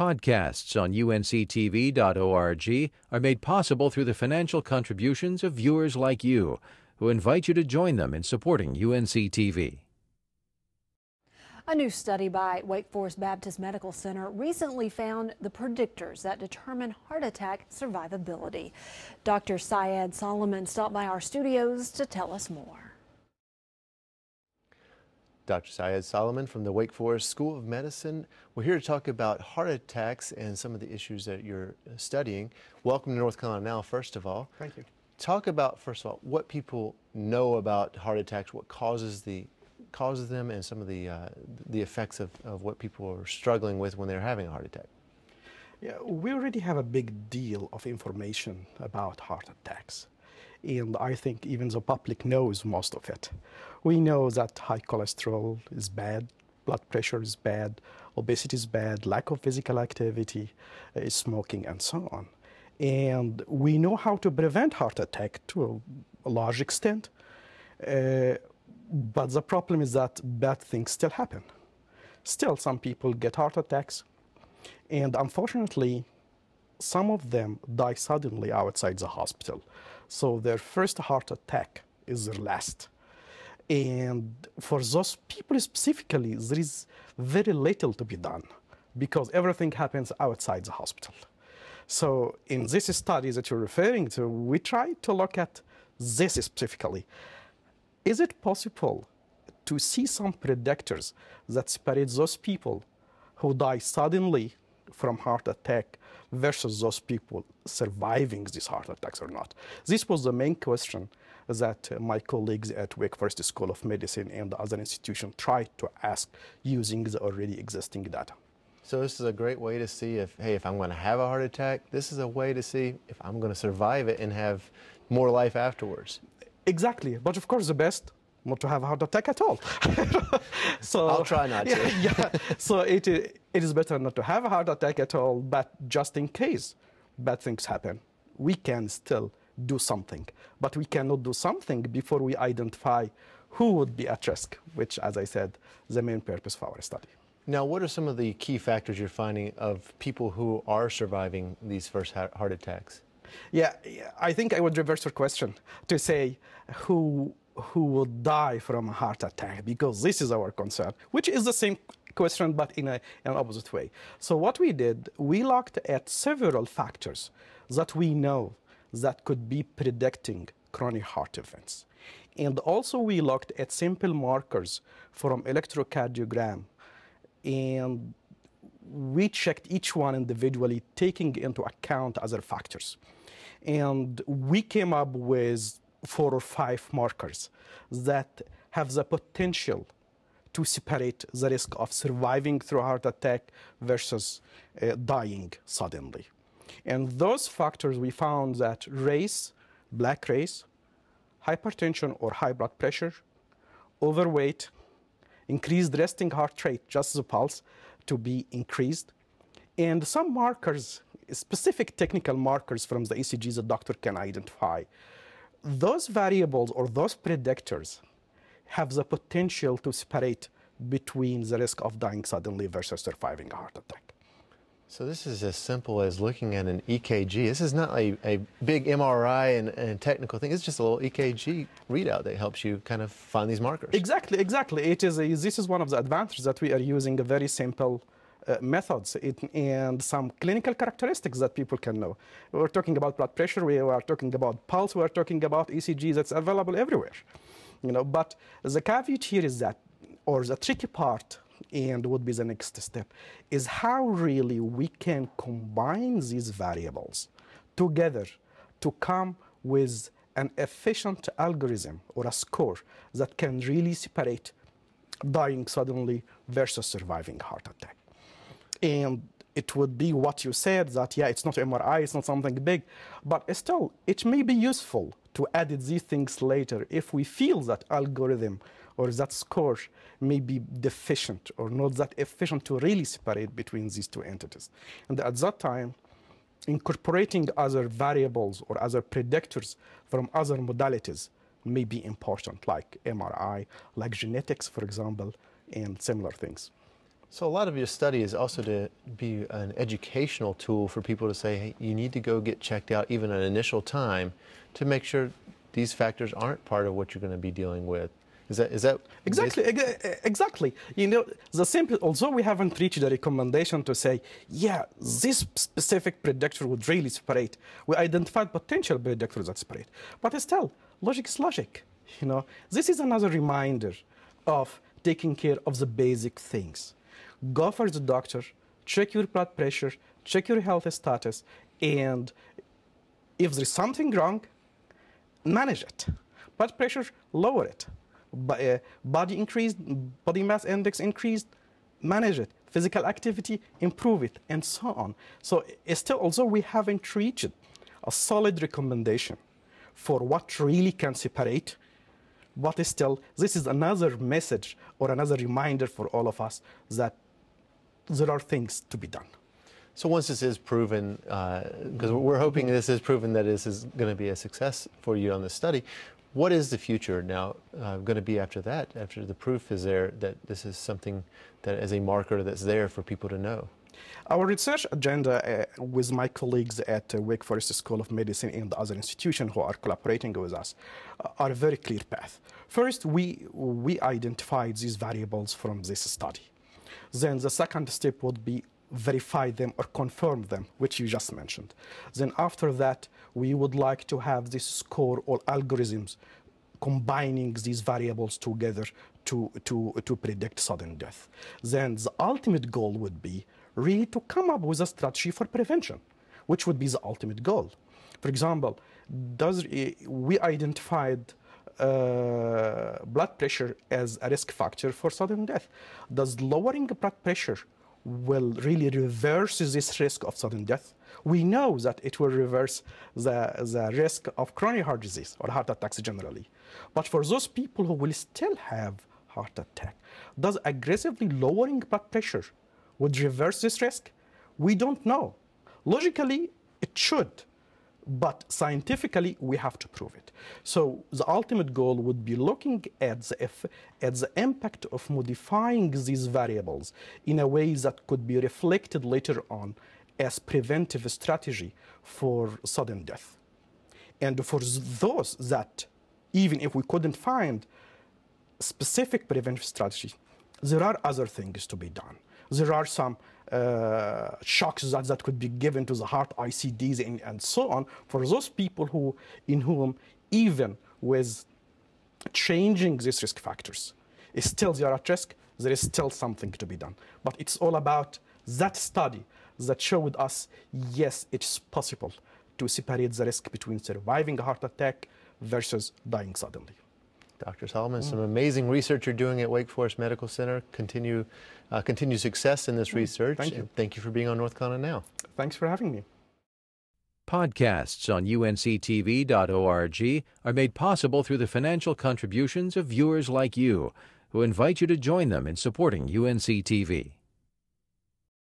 Podcasts on UNC-TV.org are made possible through the financial contributions of viewers like you, who invite you to join them in supporting UNC-TV. A new study by Wake Forest Baptist Medical Center recently found the predictors that determine heart attack survivability. Dr. Elsayed Soliman stopped by our studios to tell us more. Dr. Elsayed Soliman from the Wake Forest School of Medicine. We're here to talk about heart attacks and some of the issues that you're studying. Welcome to North Carolina Now, first of all. Thank you. Talk about, first of all, what people know about heart attacks, what causes them, and some of the effects of what people are struggling with when they're having a heart attack. Yeah, we already have a big deal of information about heart attacks. And I think even the public knows most of it. We know that high cholesterol is bad, blood pressure is bad, obesity is bad, lack of physical activity, smoking, and so on. And we know how to prevent heart attack to a large extent. But the problem is that bad things still happen. Still, some people get heart attacks, and unfortunately, some of them die suddenly outside the hospital. So their first heart attack is their last. And for those people specifically, there is very little to be done because everything happens outside the hospital. So in this study that you're referring to, we try to look at this specifically. Is it possible to see some predictors that separate those people who die suddenly from heart attack versus those people surviving these heart attacks or not? This was the main question that my colleagues at Wake Forest School of Medicine and other institutions tried to ask using the already existing data. So this is a great way to see if I'm going to have a heart attack, this is a way to see if I'm going to survive it and have more life afterwards. Exactly, but of course the best, not to have a heart attack at all. So I'll try not to. Yeah. So it is better not to have a heart attack at all, but just in case bad things happen, we can still do something. But we cannot do something before we identify who would be at risk, which, as I said, is the main purpose for our study. Now, what are some of the key factors you're finding of people who are surviving these first heart attacks? Yeah, I think I would reverse your question to say who would die from a heart attack, because this is our concern, which is the same question but in an opposite way. So what we did, we looked at several factors that we know that could be predicting chronic heart events. And also we looked at simple markers from electrocardiogram, and we checked each one individually, taking into account other factors. And we came up with 4 or 5 markers that have the potential to separate the risk of surviving through a heart attack versus dying suddenly. And those factors, we found that race, black race, hypertension or high blood pressure, overweight, increased resting heart rate, just the pulse, to be increased, and some markers, specific technical markers from the ECG the doctor can identify. Those variables or those predictors have the potential to separate between the risk of dying suddenly versus surviving a heart attack. So this is as simple as looking at an EKG. This is not a big MRI and technical thing. It's just a little EKG readout that helps you kind of find these markers. Exactly. This is one of the advantages that we are using a very simple methods and some clinical characteristics that people can know. We're talking about blood pressure, we are talking about pulse, we are talking about ECG that's available everywhere. But the caveat here is that, or the tricky part, and would be the next step, is how really we can combine these variables together to come with an efficient algorithm or a score that can really separate dying suddenly versus surviving heart attack. And it would be what you said, that, yeah, it's not MRI, it's not something big, but still, it may be useful to add these things later if we feel that algorithm or that score may be deficient or not that efficient to really separate between these two entities. And at that time, incorporating other variables or other predictors from other modalities may be important, like MRI, like genetics, for example, and similar things. So a lot of your study is also to be an educational tool for people to say, hey, you need to go get checked out even an initial time to make sure these factors aren't part of what you're going to be dealing with. Is that exactly? Exactly. You know, the simple. Although we haven't reached a recommendation to say, yeah, this specific predictor would really separate. We identified potential predictors that separate, but still, logic is logic. You know, this is another reminder of taking care of the basic things. Go for the doctor, check your blood pressure, check your health status, and if there's something wrong, manage it. Blood pressure, lower it. Body increased, body mass index increased, manage it. Physical activity, improve it, and so on. So still, although we haven't reached a solid recommendation for what really can separate, but still, this is another message or another reminder for all of us that there are things to be done. So once this is proven, because we're hoping this is proven that this is going to be a success for you on this study, what is the future now going to be after that, after the proof is there that this is something that is a marker that's there for people to know? Our research agenda with my colleagues at Wake Forest School of Medicine and the other institutions who are collaborating with us are a very clear path. First, we identified these variables from this study. Then the second step would be verify them or confirm them, which you just mentioned. Then after that, we would like to have this score or algorithms combining these variables together to predict sudden death. Then the ultimate goal would be really to come up with a strategy for prevention, which would be the ultimate goal. For example, we identified blood pressure as a risk factor for sudden death. Does lowering blood pressure will really reverse this risk of sudden death? We know that it will reverse the risk of coronary heart disease or heart attacks generally. But for those people who will still have heart attack, does aggressively lowering blood pressure would reverse this risk? We don't know. Logically, it should. But scientifically, we have to prove it. So the ultimate goal would be looking at the impact of modifying these variables in a way that could be reflected later on as preventive strategy for sudden death. And for those that, even if we couldn't find specific preventive strategy, there are other things to be done. There are some shocks that could be given to the heart, ICDs, and so on, for those people in whom, even with changing these risk factors, still they are at risk, there is still something to be done. But it's all about that study that showed us, yes, it's possible to separate the risk between surviving a heart attack versus dying suddenly. Dr. Soliman, some amazing research you're doing at Wake Forest Medical Center. Continue success in this research. Thank you. And thank you for being on North Carolina Now. Thanks for having me. Podcasts on UNC-TV.org are made possible through the financial contributions of viewers like you, who invite you to join them in supporting UNC-TV.